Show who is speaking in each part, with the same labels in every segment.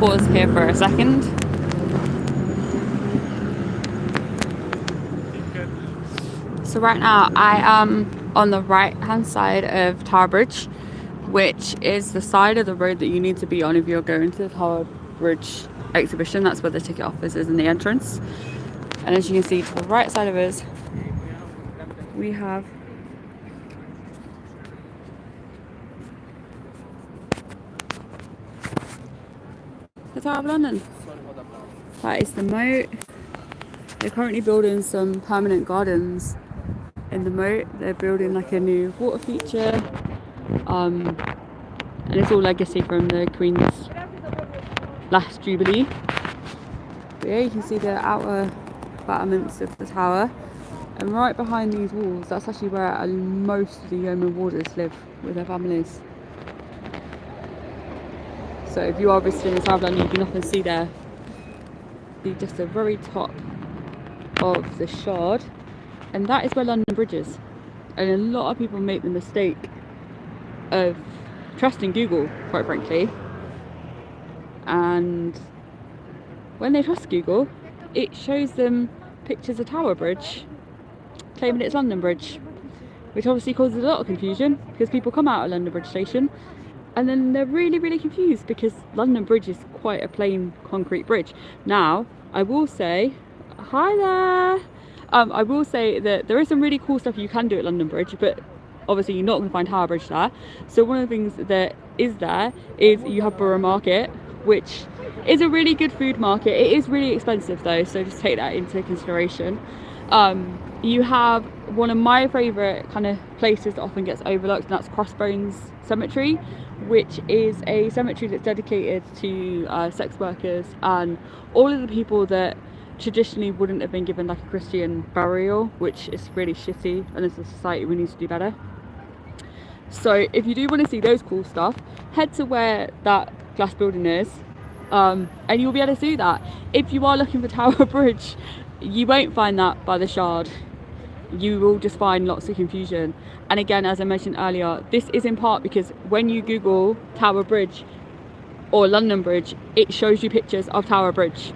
Speaker 1: pause here for a second. So right now I am on the right hand side of Tower Bridge, which is the side of the road that you need to be on if you're going to the Tower Bridge exhibition. That's where the ticket office is in the entrance. And as you can see, to the right side of us, we have the Tower of London. That is the moat. They're currently building some permanent gardens in the moat. They're building like a new water feature. And it's all legacy from the Queen's last Jubilee. But yeah, you can see the outer battlements of the tower. And right behind these walls, that's actually where most of the yeoman warders live with their families. So if you are visiting the Tower of London, you can often see there just the very top of the Shard, and that is where London Bridge is. And a lot of people make the mistake of trusting Google, quite frankly, and when they trust Google, it shows them pictures of Tower Bridge claiming it's London Bridge, which obviously causes a lot of confusion because people come out of London Bridge station and then they're really confused because London Bridge is quite a plain concrete bridge. Now, I will say, hi there! I will say that there is some really cool stuff you can do at London Bridge, but obviously you're not going to find Tower Bridge there. So one of the things that is there is you have Borough Market, which is a really good food market. It is really expensive though, so just take that into consideration. You have one of my favourite kind of places that often gets overlooked, and that's Crossbones Cemetery, which is a cemetery that's dedicated to sex workers and all of the people that traditionally wouldn't have been given like a Christian burial, which is really shitty, and as a society we need to do better. So if you do want to see those cool stuff, head to where that glass building is, and you'll be able to see that. If you are looking for Tower Bridge, you won't find that by the Shard. You will just find lots of confusion. And again, as I mentioned earlier, this is in part because when you Google Tower Bridge or London Bridge, it shows you pictures of Tower Bridge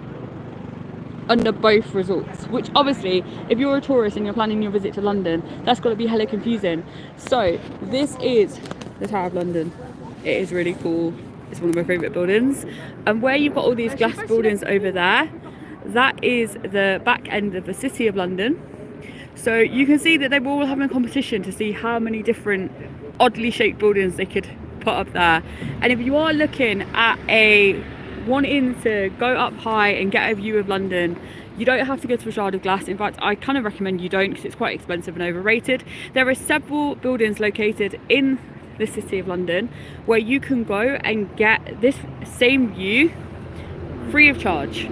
Speaker 1: under both results, which obviously if you're a tourist and you're planning your visit to London, that's got to be hella confusing. So this is the Tower of London. It is really cool. It's one of my favourite buildings. And where you've got all these glass buildings over there, that is the back end of the City of London. So you can see that they were all having a competition to see how many different oddly shaped buildings they could put up there. And if you are looking at wanting to go up high and get a view of London, you don't have to go to a Shard of Glass. In fact, I kind of recommend you don't because it's quite expensive and overrated. There are several buildings located in the City of London where you can go and get this same view free of charge.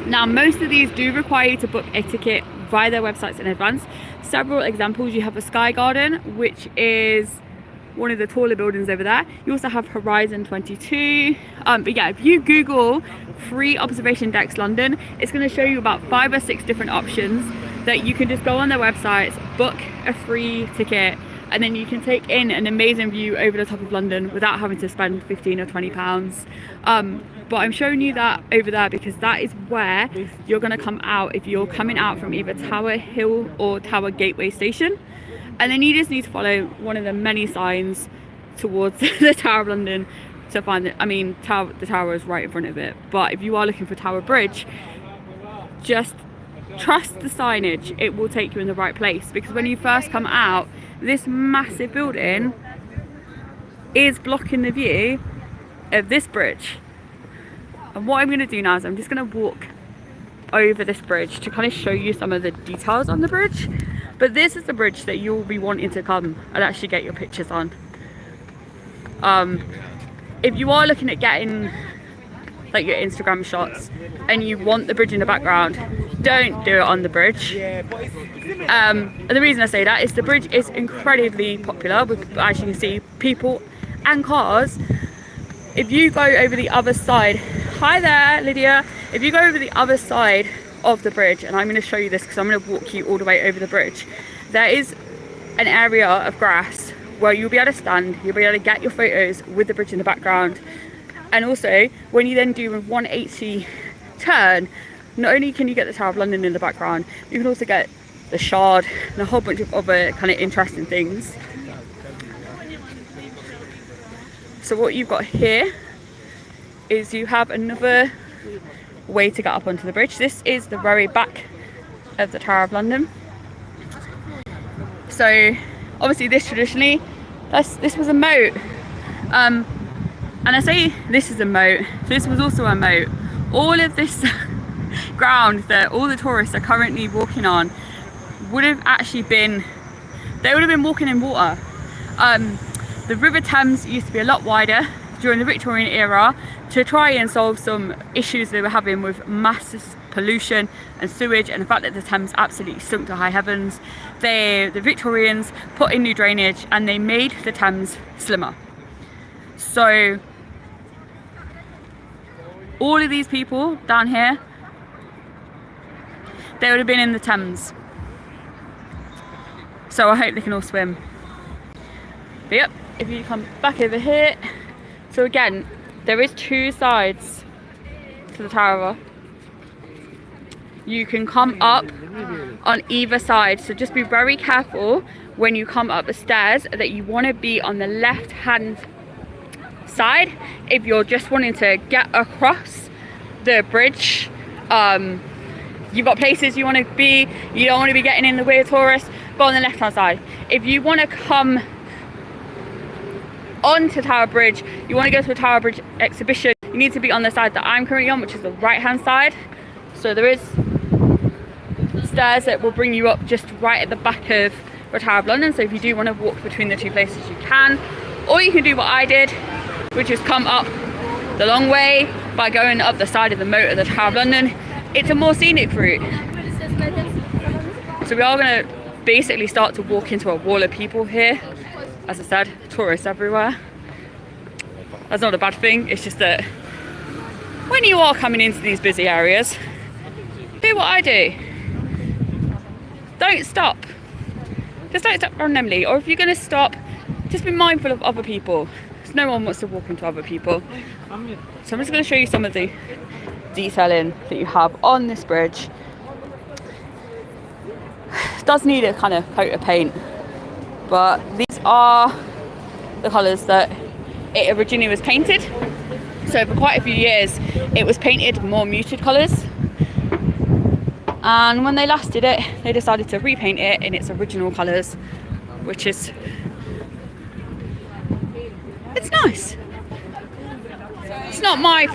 Speaker 1: Now, most of these do require you to book a ticket via their websites in advance. Several examples, you have a Sky Garden, which is one of the taller buildings over there. You also have Horizon 22. But yeah, if you Google free observation decks London, it's going to show you about 5 or 6 different options that you can just go on their websites, book a free ticket, and then you can take in an amazing view over the top of London without having to spend 15 or 20 pounds. But I'm showing you that over there because that is where you're going to come out if you're coming out from either Tower Hill or Tower Gateway station. And then you just need to follow one of the many signs towards the Tower of London to find it. I mean, the tower is right in front of it. But if you are looking for Tower Bridge, just trust the signage. It will take you in the right place, because when you first come out, this massive building is blocking the view of this bridge. And what I'm going to do now is I'm just going to walk over this bridge to kind of show you some of the details on the bridge. But this is the bridge that you'll be wanting to come and actually get your pictures on. If you are looking at getting like your Instagram shots and you want the bridge in the background, don't do it on the bridge. And the reason I say that is the bridge is incredibly popular with, as you can see, people and cars. If you go over the other side, hi there Lydia, if you go over the other side of the bridge, and I'm going to show you this because I'm going to walk you all the way over the bridge, there is an area of grass where you'll be able to stand, you'll be able to get your photos with the bridge in the background, And also, when you then do a 180 turn, not only can you get the Tower of London in the background, you can also get the Shard and a whole bunch of other kind of interesting things. So what you've got here is you have another way to get up onto the bridge. This is the very back of the Tower of London. So obviously this traditionally, this was a moat. And I say this is a moat, so this was also a moat. All of this ground that all the tourists are currently walking on would have actually been, they would have been walking in water. The River Thames used to be a lot wider during the Victorian era to try and solve some issues they were having with massive pollution and sewage, and the fact that the Thames absolutely sunk to high heavens. The Victorians put in new drainage and they made the Thames slimmer. So all of these people down here, they would have been in the Thames. So I hope they can all swim. But yep, if you come back over here, so again, there is two sides to the tower. You can come up on either side, so just be very careful when you come up the stairs that you want to be on the left hand side if you're just wanting to get across the bridge. You've got places you want to be, you don't want to be getting in the way of tourists, go on the left hand side. If you want to come onto Tower Bridge, you want to go to a Tower Bridge exhibition, you need to be on the side that I'm currently on, which is the right hand side. So there is stairs that will bring you up just right at the back of the Tower of London. So if you do want to walk between the two places, you can. Or you can do what I did, which is come up the long way by going up the side of the moat of the Tower of London. It's a more scenic route. So we are going to basically start to walk into a wall of people here. As I said, tourists everywhere. That's not a bad thing, it's just that when you are coming into these busy areas, do what I do. Don't stop. Just don't stop randomly, or if you're going to stop, just be mindful of other people. Because no one wants to walk into other people. So I'm just going to show you some of the detailing that you have on this bridge. It does need a kind of coat of paint, but these are the colours that it originally was painted. So for quite a few years it was painted more muted colours, and when they last did it, they decided to repaint it in its original colours, which is, it's nice. It's not my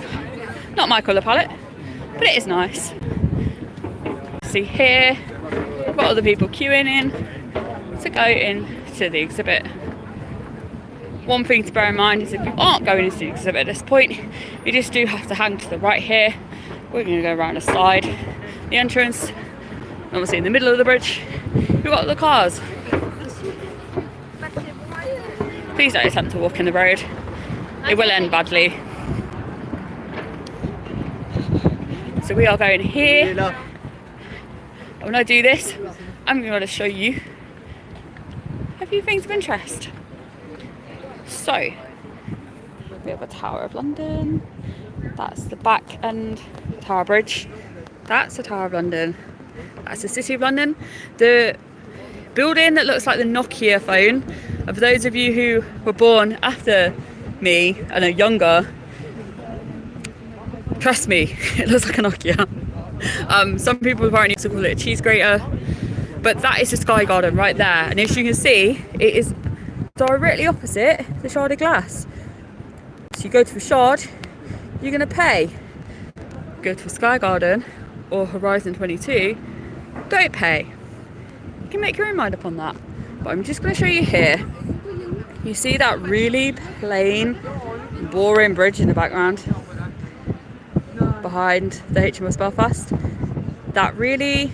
Speaker 1: colour palette, but it is nice. See here, we've got other people queuing in to go into the exhibit. One thing to bear in mind is if you aren't going into the exhibit at this point, you just do have to hang to the right here. We're going to go around the side, the entrance, obviously in the middle of the bridge. We've got the cars. Please don't attempt to walk in the road. It will end badly. So we are going here. When I do this, I'm going to show you a few things of interest. So, we have a Tower of London. That's the back end of the Tower Bridge. That's the Tower of London. That's the City of London. The building that looks like the Nokia phone, and for those of you who were born after me and are younger, trust me, it looks like a Nokia. Some people apparently used to call it a cheese grater, but that is the Sky Garden right there. And as you can see, it is directly opposite the Shard of Glass. So you go to the Shard, you're going to pay. Go to a Sky Garden or Horizon 22, don't pay. You can make your own mind up on that. But I'm just going to show you here. You see that really plain, boring bridge in the background behind the HMS Belfast? That really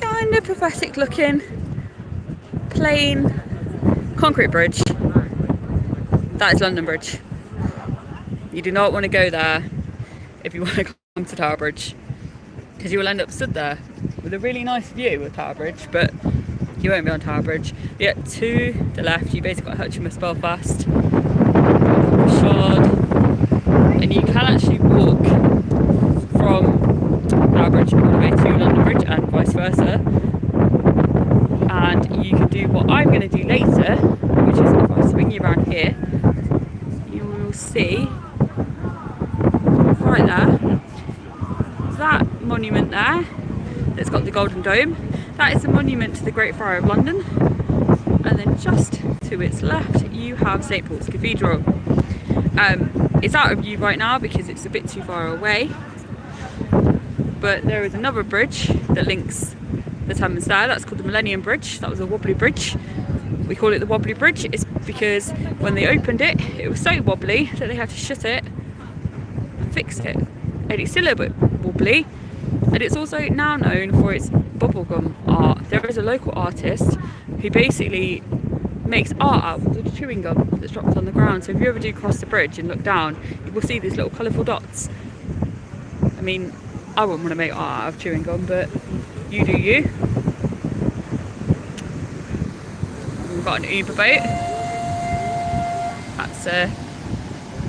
Speaker 1: kind of pathetic looking plain concrete bridge. That is London Bridge. You do not want to go there if you want to come to Tower Bridge, because you will end up stood there with a really nice view of Tower Bridge, but you won't be on Tower Bridge. Yet to the left, you basically got HMS Belfast, Shard, and you can actually walk from Tower Bridge all the way to London Bridge and vice versa. And you can do what I'm going to do later, which is if I swing you around here, you will see right there, that monument there that's got the golden dome. That is a monument to the Great Friar of London, and then just to its left you have St Paul's Cathedral. It's out of view right now because it's a bit too far away, but there is another bridge that links the Thames there. That's called the Millennium Bridge. That was a wobbly bridge. We call it the wobbly bridge. It's because when they opened it, it was so wobbly that they had to shut it and fix it, and it's still a bit wobbly. And it's also now known for its bubblegum art. There is a local artist who basically makes art out of the chewing gum that's dropped on the ground. So if you ever do cross the bridge and look down, you will see these little colourful dots. I mean, I wouldn't want to make art out of chewing gum, but you do you. We've got an Uber boat. That's a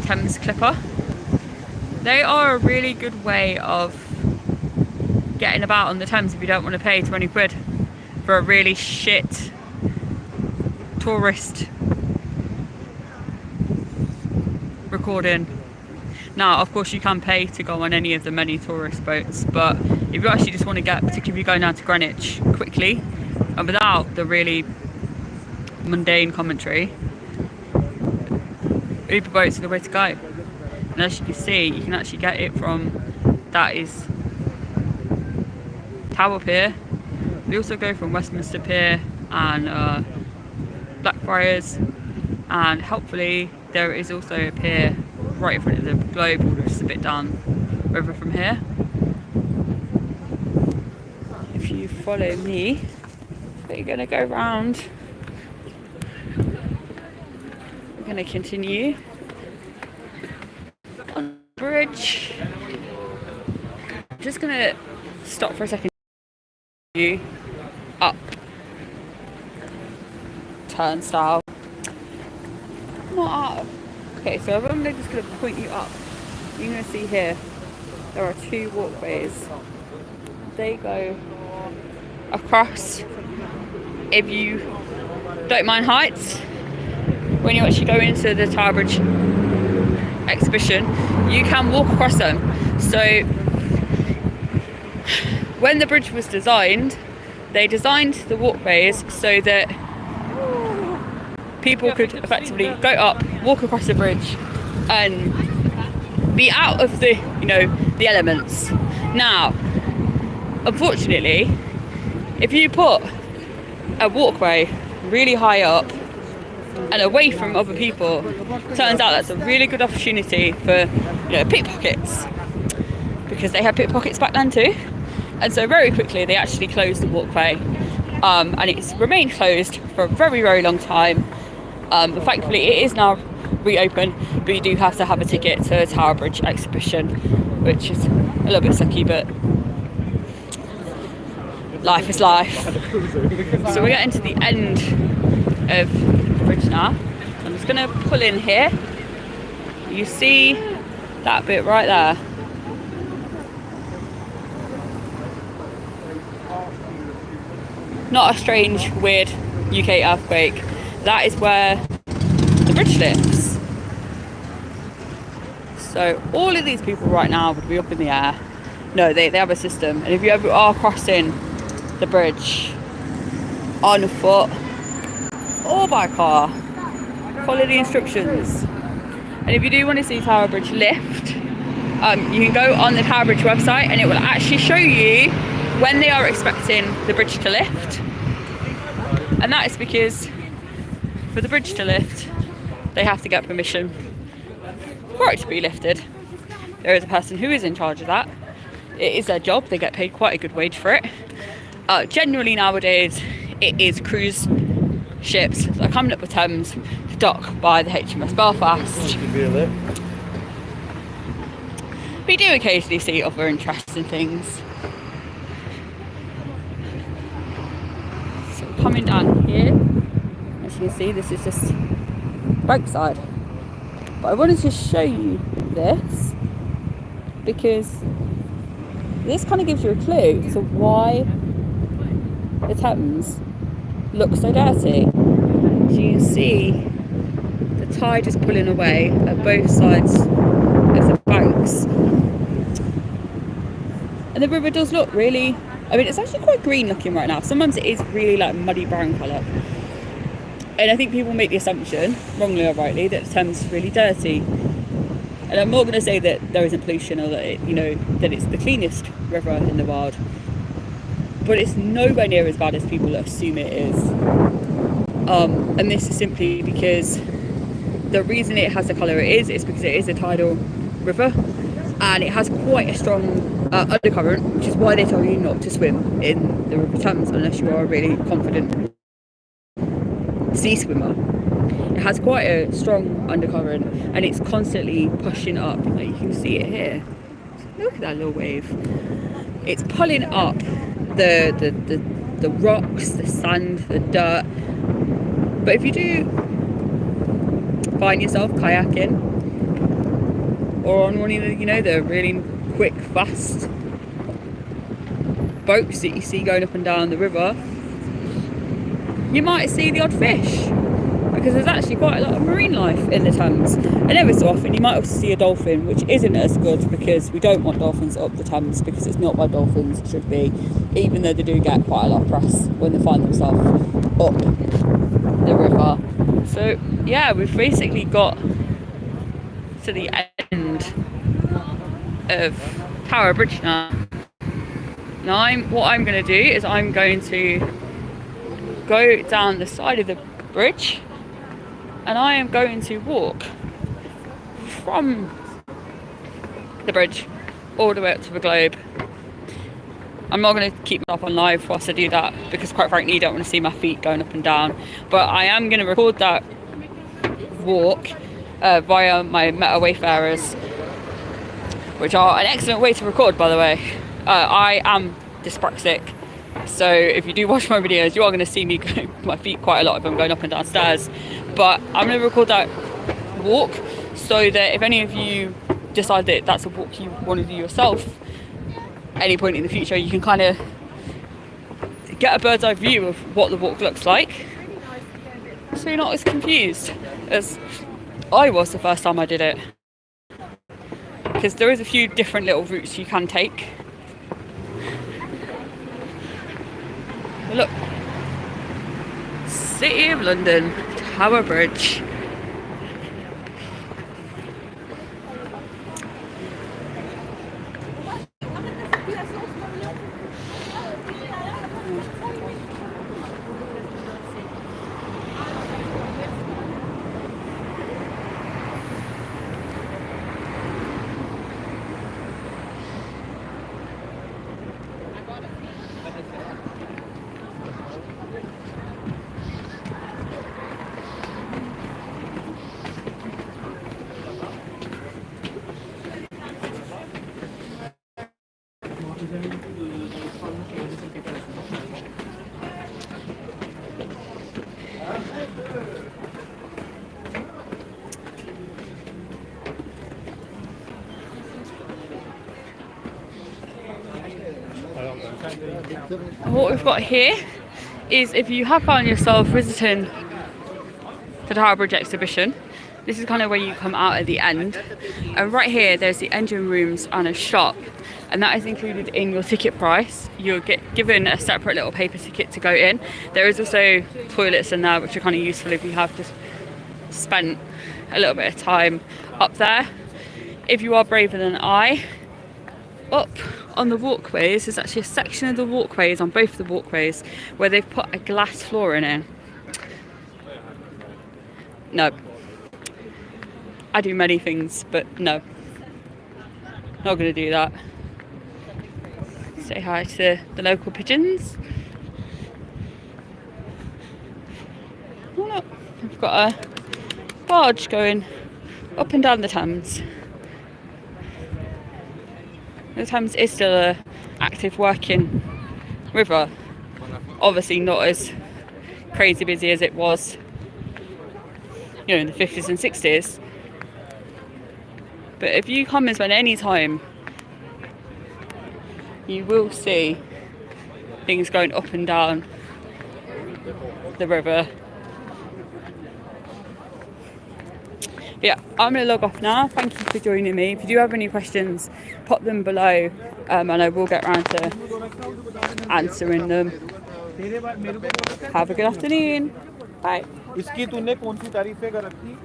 Speaker 1: Thames Clipper. They are a really good way of getting about on the Thames if you don't want to pay 20 quid for a really shit tourist recording. Now, of course, you can pay to go on any of the many tourist boats, but if you actually just want to get, particularly if you're going down to Greenwich quickly and without the really mundane commentary, Uber boats are the way to go. And as you can see, you can actually get it from, that is Tower Pier. We also go from Westminster Pier and Blackfriars, and hopefully there is also a pier right in front of the Globe, which is a bit down over from here. If you follow me, we're going to go round. We're going to continue on the bridge. I'm just going to stop for a second. Up turnstile. Not up. Okay, so I'm just going to point you up. You're going to see here there are two walkways. They go across. If you don't mind heights, when you actually go into the Tower Bridge exhibition, you can walk across them. So when the bridge was designed, they designed the walkways so that people could effectively go up, walk across the bridge and be out of the, the elements. Now, unfortunately, if you put a walkway really high up and away from other people, turns out that's a really good opportunity for, pickpockets, because they had pickpockets back then too. And so very quickly they actually closed the walkway, and it's remained closed for a very, very long time. Thankfully it is now reopened, but you do have to have a ticket to a Tower Bridge exhibition, which is a little bit sucky, but life is life. So we're getting to the end of the bridge now. I'm just going to pull in here. You see that bit right there? Not a strange, weird UK earthquake. That is where the bridge lives. So all of these people right now would be up in the air. No, they have a system. And if you ever are crossing the bridge on foot or by car, follow the instructions. And if you do want to see Tower Bridge lift, you can go on the Tower Bridge website and it will actually show you when they are expecting the bridge to lift. And that is because for the bridge to lift, they have to get permission for it to be lifted. There is a person who is in charge of that. It is their job. They get paid quite a good wage for it. Generally nowadays, it is cruise ships that are coming up the Thames to dock by the HMS Belfast. We do occasionally see other interesting things. So coming down here, as you can see, this is just Bankside. But I wanted to show you this because this kind of gives you a clue to why the Thames looks so dirty. So you can see the tide is pulling away at both sides of the banks. And the river does look really, I mean, it's actually quite green looking right now. Sometimes it is really like muddy brown colour. And I think people make the assumption, wrongly or rightly, that the Thames is really dirty. And I'm not going to say that there isn't pollution or that that it's the cleanest river in the world, but it's nowhere near as bad as people assume it is. And this is simply because the reason it has the colour it is because it is a tidal river, and it has quite a strong undercurrent, which is why they tell you not to swim in the River Thames unless you are a really confident sea swimmer. It has quite a strong undercurrent, and it's constantly pushing up. Like, you can see it here. Look at that little wave. It's pulling up the rocks, the sand, the dirt. But if you do find yourself kayaking or on one of the, the really quick, fast boats that you see going up and down the river, you might see the odd fish, because there's actually quite a lot of marine life in the Thames. And every so often you might also see a dolphin, which isn't as good because we don't want dolphins up the Thames, because it's not where dolphins should be, even though they do get quite a lot of press when they find themselves up the river. So yeah, we've basically got to the end of Tower Bridge now. Now what I'm going to do is I'm going to go down the side of the bridge, and I am going to walk from the bridge all the way up to the Globe. I'm not going to keep myself on live whilst I do that, because quite frankly you don't want to see my feet going up and down, but I am going to record that walk via my Meta Wayfarers, which are an excellent way to record, by the way. I am dyspraxic, so if you do watch my videos, you are going to see me go my feet quite a lot if I'm going up and down stairs. But I'm going to record that walk so that if any of you decide that that's a walk you want to do yourself at any point in the future, you can kind of get a bird's eye view of what the walk looks like, so you're not as confused as I was the first time I did it. Because there is a few different little routes you can take. Look, City of London, Tower Bridge. And what we've got here is, if you have found yourself visiting the Tower Bridge exhibition, this is kind of where you come out at the end, and right here there's the engine rooms and a shop, and that is included in your ticket price. You'll get given a separate little paper ticket to go in. There is also toilets in there, which are kind of useful if you have just spent a little bit of time up there. If you are braver than I, up on the walkways, there's actually a section of the walkways, on both of the walkways, where they've put a glass flooring in. No. I do many things, but no. Not going to do that. Say hi to the local pigeons. Oh look, we've got a barge going up and down the Thames. The Thames is still an active working river. Obviously not as crazy busy as it was, in the 50s and 60s. But if you come and spend any time, you will see things going up and down the river. Yeah, I'm going to log off now. Thank you for joining me. If you do have any questions, pop them below, and I will get around to answering them. Have a good afternoon. Bye.
Speaker 2: इसकी तूने कौन सी तारीफें कर रखी?